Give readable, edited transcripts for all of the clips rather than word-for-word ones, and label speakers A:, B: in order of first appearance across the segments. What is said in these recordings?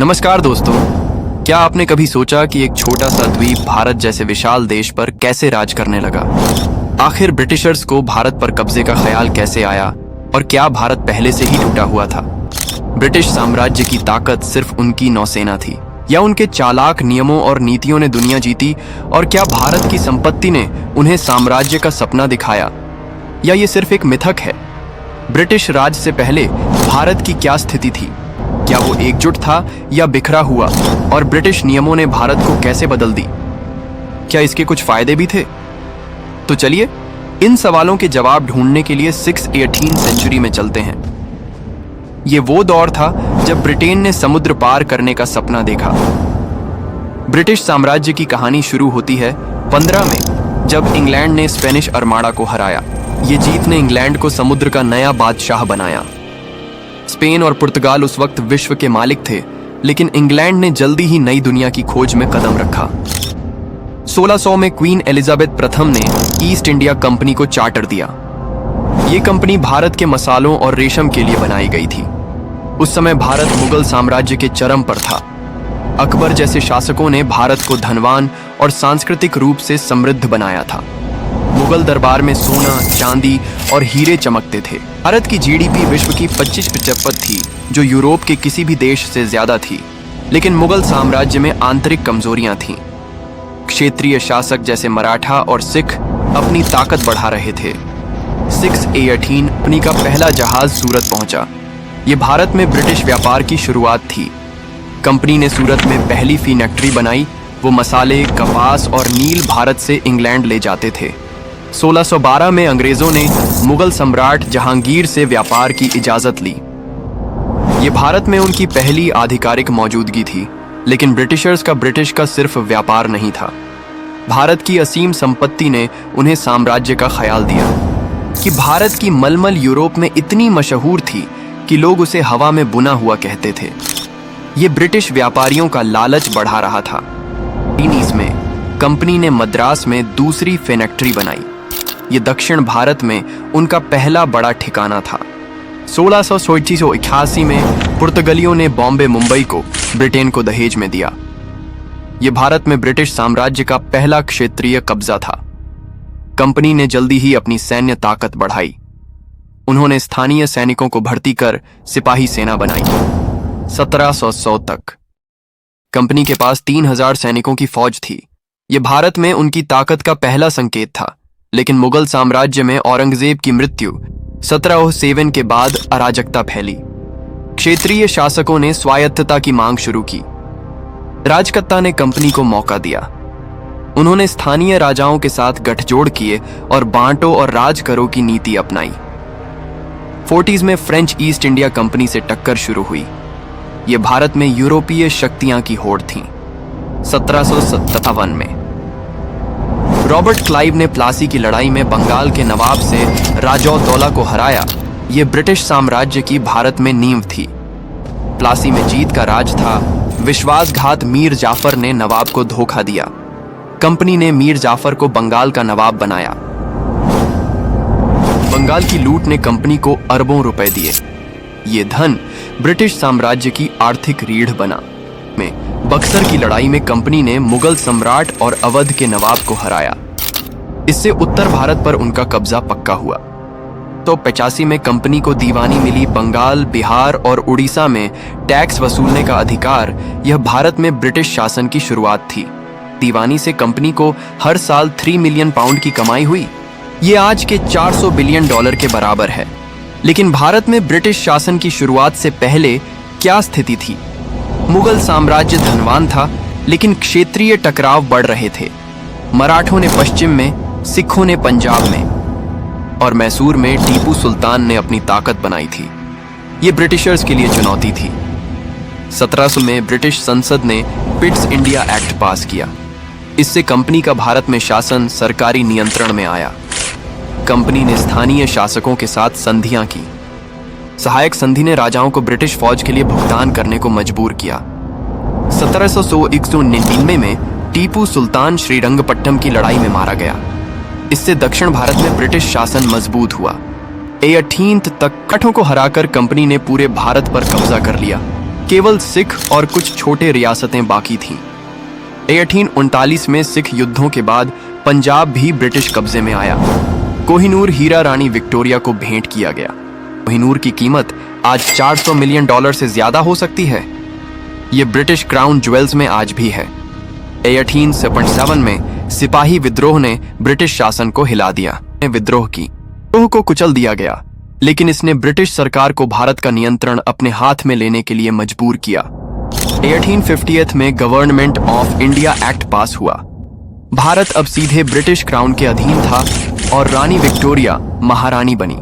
A: नमस्कार दोस्तों, क्या आपने कभी सोचा कि एक छोटा सा द्वीप भारत जैसे विशाल देश पर कैसे राज करने लगा? आखिर ब्रिटिशर्स को भारत पर कब्जे का ख्याल कैसे आया और क्या भारत पहले से ही टूटा हुआ था? ब्रिटिश साम्राज्य की ताकत सिर्फ उनकी नौसेना थी या उनके चालाक नियमों और नीतियों ने दुनिया जीती? और क्या भारत की संपत्ति ने उन्हें साम्राज्य का सपना दिखाया या ये सिर्फ एक मिथक है? ब्रिटिश राज से पहले भारत की क्या स्थिति थी? क्या वो एकजुट था या बिखरा हुआ? और ब्रिटिश नियमों ने भारत को कैसे बदल दी? क्या इसके कुछ फायदे भी थे? तो चलिए इन सवालों के जवाब ढूंढने के लिए 18th सेंचुरी में चलते हैं। ये वो दौर था जब ब्रिटेन ने समुद्र पार करने का सपना देखा। ब्रिटिश साम्राज्य की कहानी शुरू होती है 15 में, जब इंग्लैंड ने स्पेनिश आर्माडा को हराया। ये जीत ने इंग्लैंड को समुद्र का नया बादशाह बनाया। स्पेन और पुर्तगाल उस वक्त विश्व के मालिक थे, लेकिन इंग्लैंड ने जल्दी ही नई दुनिया की खोज में कदम रखा। 1600 में क्वीन एलिजाबेथ प्रथम ने ईस्ट इंडिया कंपनी को चार्टर दिया। ये कंपनी भारत के मसालों और रेशम के लिए बनाई गई थी। उस समय भारत मुगल साम्राज्य के चरम पर था। अकबर जैसे शासकों ने भारत को धनवान और सांस्कृतिक रूप से समृद्ध बनाया था। मुगल दरबार में सोना, चांदी और हीरे चमकते थे। भारत की जीडीपी विश्व की 25% थी, जो यूरोप के किसी भी देश से ज्यादा थी। लेकिन मुगल साम्राज्य में आंतरिक कमजोरियां थीं। क्षेत्रीय शासक जैसे मराठा और सिख अपनी ताकत बढ़ा रहे थे। 618 कंपनी का पहला जहाज सूरत पहुंचा। ये भारत में ब्रिटिश व्यापार की शुरुआत थी। कंपनी ने सूरत में पहली फैक्ट्री बनाई। वो मसाले, कपास और नील भारत से इंग्लैंड ले जाते थे। 1612 में अंग्रेजों ने मुगल सम्राट जहांगीर से व्यापार की इजाजत ली। ये भारत में उनकी पहली आधिकारिक मौजूदगी थी। लेकिन ब्रिटिशर्स का ब्रिटिश का सिर्फ व्यापार नहीं था। भारत की असीम संपत्ति ने उन्हें साम्राज्य का ख्याल दिया। कि भारत की मलमल यूरोप में इतनी मशहूर थी कि लोग उसे हवा में बुना हुआ कहते थे। ये ब्रिटिश व्यापारियों का लालच बढ़ा रहा था। 19 में कंपनी ने मद्रास में दूसरी फैक्ट्री बनाई। ये दक्षिण भारत में उनका पहला बड़ा ठिकाना था। 1688 में पुर्तगालियों ने बॉम्बे मुंबई को ब्रिटेन को दहेज में दिया। ये भारत में ब्रिटिश साम्राज्य का पहला क्षेत्रीय कब्जा था। कंपनी ने जल्दी ही अपनी सैन्य ताकत बढ़ाई। उन्होंने स्थानीय सैनिकों को भर्ती कर सिपाही सेना बनाई। 1700 तक कंपनी के पास 3000 सैनिकों की फौज थी। ये भारत में उनकी ताकत का पहला संकेत था। लेकिन मुगल साम्राज्य में औरंगजेब की मृत्यु 1707 के बाद अराजकता फैली। क्षेत्रीय शासकों ने स्वायत्तता की मांग शुरू की। राजकत्ता ने कंपनी को मौका दिया। उन्होंने स्थानीय राजाओं के साथ गठजोड़ किए और बांटो और राज करो की नीति अपनाई। 40s में फ्रेंच ईस्ट इंडिया कंपनी से टक्कर शुरू हुई। ये भारत में यूरोपीय शक्तियां की होड़ थीं। 1757 में रॉबर्ट क्लाइव ने प्लासी की लड़ाई में बंगाल के नवाब से राजौदौला को हराया। ये ब्रिटिश साम्राज्य की भारत में नींव थी। प्लासी में जीत का राज था। विश्वासघात मीर जाफर ने नवाब को धोखा दिया। कंपनी ने मीर जाफर को बंगाल का नवाब बनाया। बंगाल की लूट ने कंपनी को अरबों रुपए दिए। ये धन ब्रिटिश साम्राज्य की आर्थिक रीढ़ बना। में बक्सर की लड़ाई में कंपनी ने मुगल सम्राट और अवध के नवाब को हराया। इससे उत्तर भारत पर उनका कब्जा पक्का हुआ। तो 85 में कंपनी को दीवानी मिली। बंगाल, बिहार और उड़ीसा में टैक्स वसूलने का अधिकार। यह भारत में ब्रिटिश शासन की शुरुआत थी। दीवानी से कंपनी को हर साल 3 मिलियन पाउंड की कमाई हुई। ये आज के $400 बिलियन के बराबर है। लेकिन भारत में ब्रिटिश शासन की शुरुआत से पहले क्या स्थिति थी? मुगल साम्राज्य धनवान था, लेकिन क्षेत्रीय टकराव बढ़ रहे थे। मराठों ने पश्चिम में, सिखों ने पंजाब में और मैसूर में टीपू सुल्तान ने अपनी ताकत बनाई थी। ये ब्रिटिशर्स के लिए चुनौती थी। 1700 में ब्रिटिश संसद ने पिट्स इंडिया एक्ट पास किया। इससे कंपनी का भारत में शासन सरकारी नियंत्रण में आया। कंपनी ने स्थानीय शासकों के साथ संधियां की। सहायक संधि ने राजाओं को ब्रिटिश फौज के लिए भुगतान करने को मजबूर किया। 1799 में टीपू सुल्तान श्रीरंगपट्टम की लड़ाई में मारा गया। इससे दक्षिण भारत में ब्रिटिश शासन मजबूत हुआ। 18th तक मराठों को हराकर कंपनी ने पूरे भारत पर कब्जा कर लिया। केवल सिख और कुछ छोटे रियासतें बाकी थीं। 1839 में सिख युद्धों के बाद पंजाब भी ब्रिटिश कब्जे में आया। कोहिनूर हीरा रानी विक्टोरिया को भेंट किया गया। कोहिनूर की कीमत आज $400 मिलियन से ज्यादा हो सकती है। ये ब्रिटिश क्राउन ज्वेल्स में आज भी है। 1877 में सिपाही विद्रोह ने ब्रिटिश शासन को हिला दिया। विद्रोह को कुचल दिया गया, लेकिन इसने ब्रिटिश सरकार को भारत का नियंत्रण अपने हाथ में लेने के लिए मजबूर किया। 1858 में गवर्नमेंट ऑफ इंडिया एक्ट पास हुआ। भारत अब सीधे ब्रिटिश क्राउन के अधीन था और रानी विक्टोरिया महारानी बनी।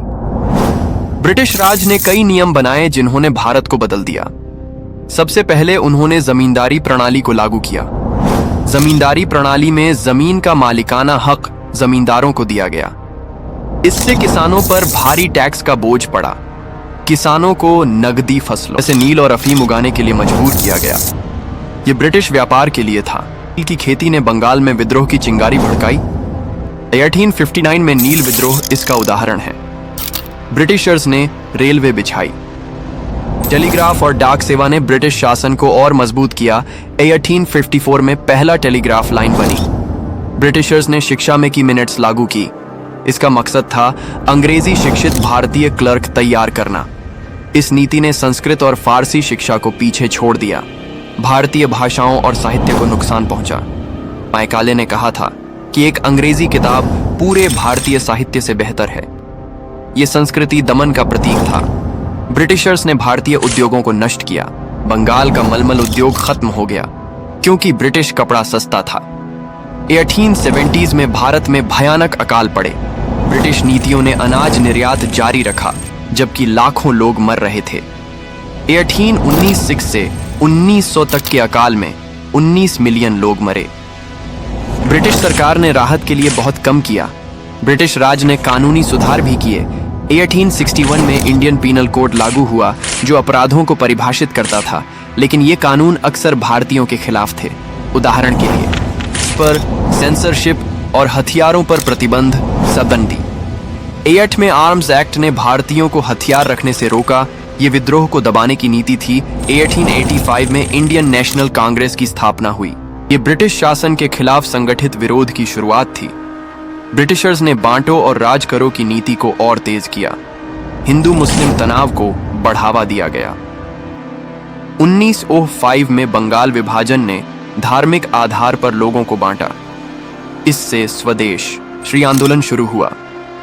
A: ब्रिटिश राज ने कई नियम बनाए जिन्होंने भारत को बदल दिया। सबसे पहले उन्होंने जमींदारी प्रणाली को लागू किया। जमींदारी प्रणाली में जमीन का मालिकाना हक जमींदारों को दिया गया। इससे किसानों पर भारी टैक्स का बोझ पड़ा। किसानों को नगदी फसलों जैसे नील और अफीम उगाने के लिए मजबूर किया गया। यह ब्रिटिश व्यापार के लिए था। नील की खेती ने बंगाल में विद्रोह की चिंगारी भड़काई। 1859 में नील विद्रोह इसका उदाहरण है। ब्रिटिशर्स ने रेलवे बिछाई। टेलीग्राफ और डाक सेवा ने ब्रिटिश शासन को और मजबूत किया। 1854 में पहला टेलीग्राफ लाइन बनी। ब्रिटिशर्स ने शिक्षा में की मिनट्स लागू की। इसका मकसद था अंग्रेजी शिक्षित भारतीय क्लर्क तैयार करना। इस नीति ने संस्कृत और फारसी शिक्षा को पीछे छोड़ दिया। भारतीय भाषाओं और साहित्य को नुकसान पहुंचा। मैकाले ने कहा था कि एक अंग्रेजी किताब पूरे भारतीय साहित्य से बेहतर है। यह संस्कृति दमन का प्रतीक था। ब्रिटिशर्स ने भारतीय उद्योगों को नष्ट किया। बंगाल का मलमल उद्योग खत्म हो गया क्योंकि ब्रिटिश कपड़ा सस्ता था। 1870s में भारत में भयानक अकाल पड़े। ब्रिटिश नीतियों ने अनाज निर्यात जारी रखा जबकि लाखों लोग मर रहे थे। 1819 से 1900 तक के अकाल में 19 मिलियन लोग मरे। ब्रिटिश सरकार ने राहत के लिए बहुत कम किया। ब्रिटिश राज ने कानूनी सुधार भी किए। 1861 में इंडियन पीनल कोड लागू हुआ जो अपराधों को परिभाषित करता था, लेकिन ये कानून अक्सर भारतीयों के खिलाफ थे। उदाहरण के लिए पर सेंसरशिप और हथियारों पर प्रतिबंध सबंदी। 8 में आर्म्स एक्ट ने भारतीयों को हथियार रखने से रोका। ये विद्रोह को दबाने की नीति थी। 1885 में इंडियन नेशनल कांग्रेस की स्थापना हुई। ये ब्रिटिश शासन के खिलाफ संगठित विरोध की शुरुआत थी। ब्रिटिशर्स ने बांटो और राज करो की नीति को और तेज किया। हिंदू मुस्लिम तनाव को बढ़ावा दिया गया। 1905 में बंगाल विभाजन ने धार्मिक आधार पर लोगों को बांटा। इससे स्वदेश श्री आंदोलन शुरू हुआ।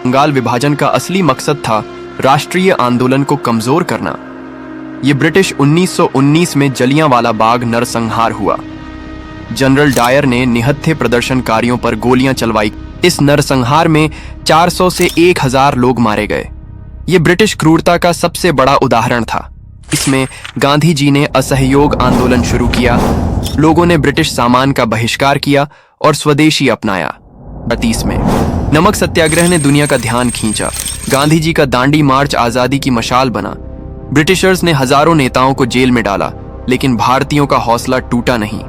A: बंगाल विभाजन का असली मकसद था राष्ट्रीय आंदोलन को कमजोर करना। यह ब्रिटिश 1919 में जलियांवाला बाग नरसंहार हुआ। जनरल डायर ने निहत्थे प्रदर्शनकारियों पर गोलियां चलवाई। इस नरसंहार में 400 से 1000 लोग मारे गए। यह ब्रिटिश क्रूरता का सबसे बड़ा उदाहरण था। इसमें गांधी जी ने असहयोग आंदोलन शुरू किया। लोगों ने ब्रिटिश सामान का बहिष्कार किया और स्वदेशी अपनाया। 30 में नमक सत्याग्रह ने दुनिया का ध्यान खींचा। गांधी जी का दांडी मार्च आजादी की मशाल बना। ब्रिटिशर्स ने हजारों नेताओं को जेल में डाला, लेकिन भारतीयों का हौसला टूटा नहीं।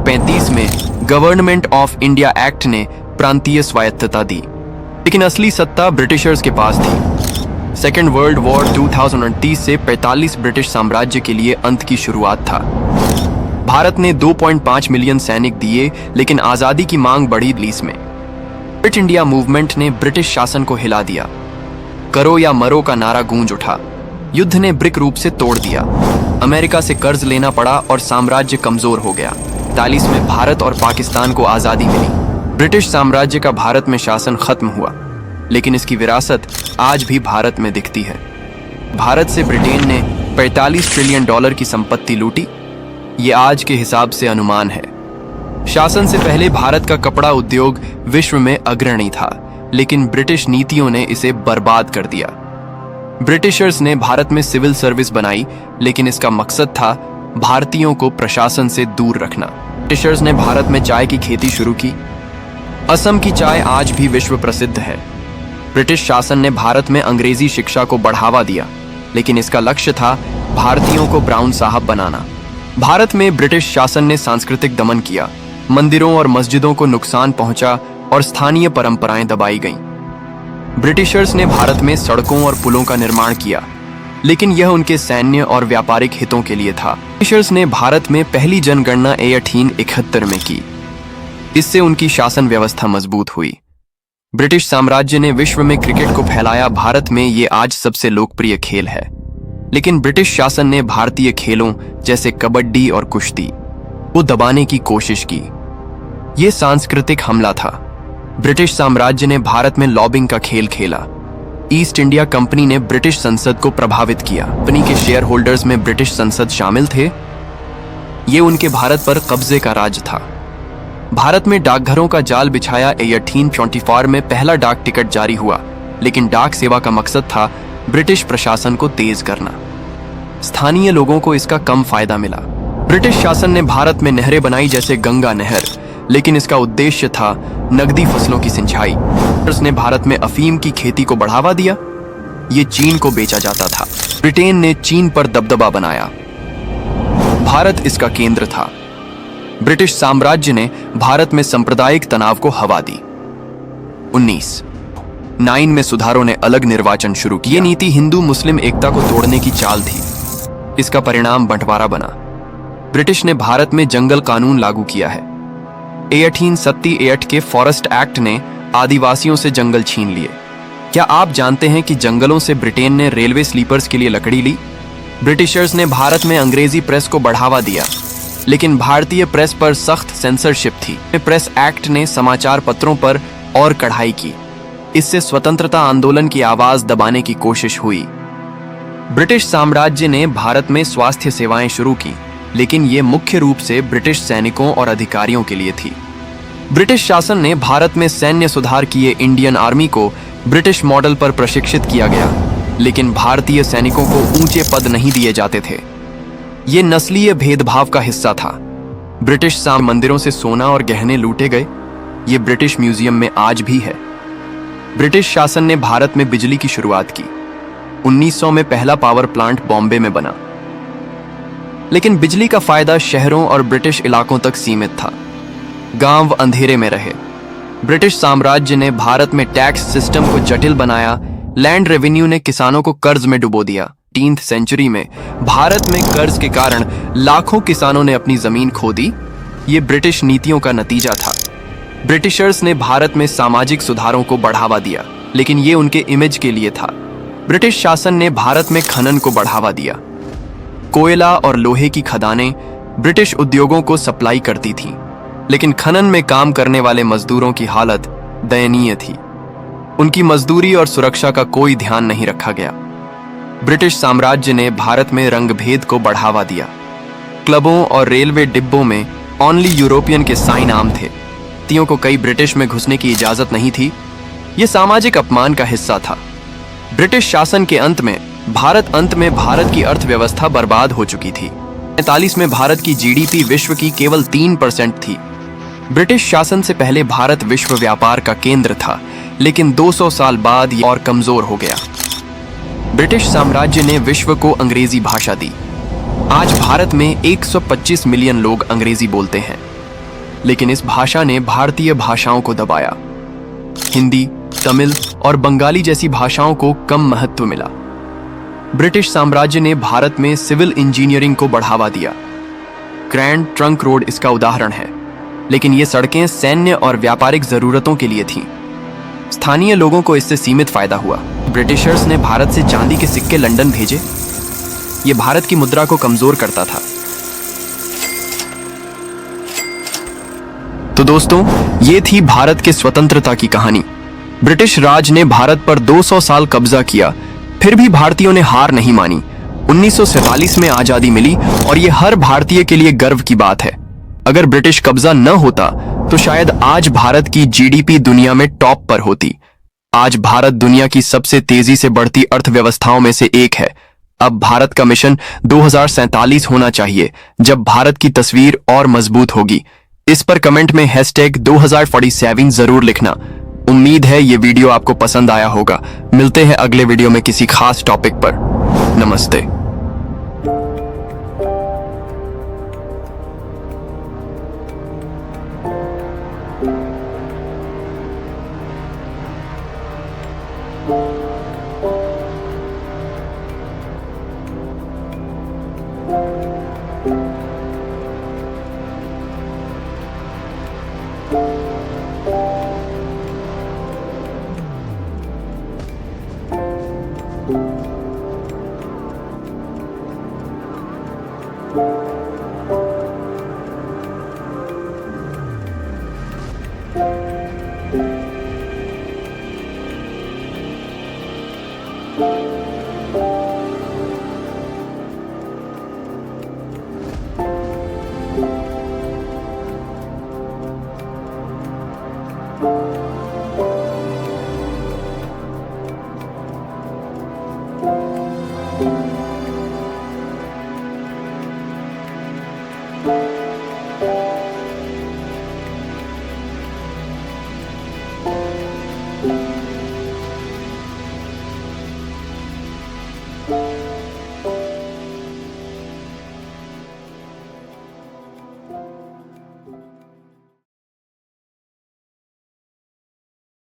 A: 35 में गवर्नमेंट ऑफ इंडिया एक्ट ने प्रांतीय स्वायत्तता दी, लेकिन असली सत्ता ब्रिटिशर्स के पास थी। सेकेंड वर्ल्ड वॉर 2030 से 45 ब्रिटिश साम्राज्य के लिए अंत की शुरुआत था। भारत ने 2.5 मिलियन सैनिक दिए, लेकिन आजादी की मांग बढ़ी। 20 में क्विट इंडिया मूवमेंट ने ब्रिटिश शासन को हिला दिया। करो या मरो का नारा गूंज उठा। युद्ध ने ब्रिक रूप से तोड़ दिया। अमेरिका से कर्ज लेना पड़ा और साम्राज्य कमजोर हो गया। 43 में भारत और पाकिस्तान को आजादी मिली। ब्रिटिश साम्राज्य का भारत में शासन खत्म हुआ, लेकिन इसकी विरासत आज भी भारत में दिखती है। भारत से ब्रिटेन ने $45 ट्रिलियन की संपत्ति लूटी। ये आज के हिसाब से अनुमान है। शासन से पहले भारत का कपड़ा उद्योग विश्व में अग्रणी था, लेकिन ब्रिटिश नीतियों ने इसे बर्बाद कर दिया। ब्रिटिशर्स ने भारत में सिविल सर्विस बनाई, लेकिन इसका मकसद था भारतीयों को प्रशासन से दूर रखना। ब्रिटिशर्स ने भारत में चाय की खेती शुरू की। असम की चाय आज भी विश्व प्रसिद्ध है। ब्रिटिश शासन ने भारत में अंग्रेजी शिक्षा को बढ़ावा दिया, लेकिन इसका लक्ष्य था भारतीयों को ब्राउन साहब बनाना। भारत में ब्रिटिश शासन ने सांस्कृतिक दमन किया। मंदिरों और मस्जिदों को नुकसान पहुंचा और स्थानीय परंपराएं दबाई गईं। ब्रिटिशर्स ने भारत में सड़कों और पुलों का निर्माण किया। लेकिन यह उनके सैन्य और व्यापारिक हितों के लिए था। ब्रिटिशर्स ने भारत में पहली जनगणना 1871 में की। इससे उनकी शासन व्यवस्था मजबूत हुई। ब्रिटिश साम्राज्य ने विश्व में क्रिकेट को फैलाया। भारत में ये आज सबसे लोकप्रिय खेल है, लेकिन ब्रिटिश शासन ने भारतीय खेलों जैसे कबड्डी और कुश्ती को दबाने की कोशिश की। ये सांस्कृतिक हमला था। ब्रिटिश साम्राज्य ने भारत में लॉबिंग का खेल खेला। ईस्ट इंडिया कंपनी ने ब्रिटिश संसद को प्रभावित किया। कंपनी के शेयर होल्डर्स में ब्रिटिश संसद शामिल थे। ये उनके भारत पर कब्जे का राज था। भारत में डाकघरों का जाल बिछाया। 1824 में पहला डाक टिकट जारी हुआ, लेकिन डाक सेवा का मकसद था ब्रिटिश प्रशासन को तेज करना। स्थानीय लोगों को इसका कम फायदा मिला। ब्रिटिश शासन ने भारत में नहरें बनाई, जैसे गंगा नहर, लेकिन इसका उद्देश्य था नकदी फसलों की सिंचाई। ने भारत में अफीम की खेती को बढ़ावा दिया। ये चीन को बेचा जाता था। ब्रिटेन ने चीन पर दबदबा बनाया। भारत इसका केंद्र था। ब्रिटिश साम्राज्य ने भारत में सांप्रदायिक तनाव को हवा दी। 1909 में सुधारों ने अलग निर्वाचन शुरू किया। ये नीति हिंदू मुस्लिम एकता को तोड़ने की चाल थी। इसका परिणाम बंटवारा बना। ब्रिटिश ने भारत में जंगल कानून लागू किया है। 1878 के फॉरेस्ट एक्ट ने आदिवासियों से जंगल छीन लिए। क्या आप जानते हैं कि जंगलों से ब्रिटेन ने रेलवे स्लीपर्स के लिए लकड़ी ली? ब्रिटिशर्स ने भारत में अंग्रेजी प्रेस को बढ़ावा दिया, लेकिन भारतीय प्रेस पर सख्त सेंसरशिप थी। प्रेस एक्ट ने समाचार पत्रों पर और कढ़ाई की। इससे स्वतंत्रता आंदोलन की आवाज दबाने की कोशिश हुई। ब्रिटिश साम्राज्य ने भारत में स्वास्थ्य सेवाएं शुरू की, लेकिन ये मुख्य रूप से ब्रिटिश सैनिकों और अधिकारियों के लिए थी। ब्रिटिश शासन ने भारत में सैन्य सुधार किए। इंडियन आर्मी को ब्रिटिश मॉडल पर प्रशिक्षित किया गया, लेकिन भारतीय सैनिकों को ऊंचे पद नहीं दिए जाते थे। ये नस्लीय भेदभाव का हिस्सा था। ब्रिटिश मंदिरों से सोना और गहने लूटे गए। ये ब्रिटिश म्यूजियम में आज भी है। ब्रिटिश शासन ने भारत में बिजली की शुरुआत की। 1900 में पहला पावर प्लांट बॉम्बे में बना, लेकिन बिजली का फायदा शहरों और ब्रिटिश इलाकों तक सीमित था। गांव अंधेरे में रहे। ब्रिटिश साम्राज्य ने भारत में टैक्स सिस्टम को जटिल बनाया। लैंड रेवेन्यू ने किसानों को कर्ज में डुबो दिया। 18वीं सेंचुरी में भारत में कर्ज के कारण लाखों किसानों ने अपनी जमीन खो दी। ये ब्रिटिश नीतियों का नतीजा था। ब्रिटिशर्स ने भारत में सामाजिक सुधारों को बढ़ावा दिया, लेकिन ये उनके इमेज के लिए था। ब्रिटिश शासन ने भारत में खनन को बढ़ावा दिया। कोयला और लोहे की खदानें ब्रिटिश उद्योगों को सप्लाई करती थीं, लेकिन खनन में काम करने वाले मजदूरों की हालत दयनीय थी। उनकी मजदूरी और सुरक्षा का कोई ध्यान नहीं रखा गया। ब्रिटिश साम्राज्य ने भारत में रंगभेद को बढ़ावा दिया। क्लबों और रेलवे डिब्बों में ओनली यूरोपियन के साइन आम थे। भारतीयों को कई ब्रिटिश में घुसने की इजाजत नहीं थी। यह सामाजिक अपमान का हिस्सा था। ब्रिटिश शासन के अंत में भारत की अर्थव्यवस्था बर्बाद हो चुकी थी। 45 में भारत की जीडीपी विश्व की केवल 3% थी। ब्रिटिश शासन से पहले भारत विश्व व्यापार का केंद्र था, लेकिन 200 साल बाद यह और कमजोर हो गया। ब्रिटिश साम्राज्य ने विश्व को अंग्रेजी भाषा दी। आज भारत में 125 मिलियन लोग अंग्रेजी बोलते हैं, लेकिन इस भाषा ने भारतीय भाषाओं को दबाया। हिंदी, तमिल और बंगाली जैसी भाषाओं को कम महत्व मिला। ब्रिटिश साम्राज्य ने भारत में सिविल इंजीनियरिंग को बढ़ावा दिया। ग्रैंड ट्रंक रोड इसका उदाहरण है, लेकिन ये सड़कें सैन्य और व्यापारिक जरूरतों के लिए थीं। स्थानीय लोगों को इससे सीमित फायदा हुआ। ब्रिटिशर्स ने भारत से चांदी के सिक्के लंदन भेजे। ये भारत की मुद्रा को कमजोर करता था। तो दोस्तों, ये थी भारत के स्वतंत्रता की कहानी। ब्रिटिश राज ने भारत पर 200 साल कब्जा किया, फिर भी भारतीयों ने हार नहीं मानी। 1947 में आजादी मिली और ये हर भारतीय के लिए गर्व की बात है। अगर ब्रिटिश कब्जा न होता तो शायद आज भारत की जीडीपी दुनिया में टॉप पर होती। आज भारत दुनिया की सबसे तेजी से बढ़ती अर्थव्यवस्थाओं में से एक है। अब भारत का मिशन 2047 होना चाहिए, जब भारत की तस्वीर और मजबूत होगी। इस पर कमेंट में #2047 जरूर लिखना। उम्मीद है ये वीडियो आपको पसंद आया होगा। मिलते हैं अगले वीडियो में किसी खास टॉपिक पर। नमस्ते।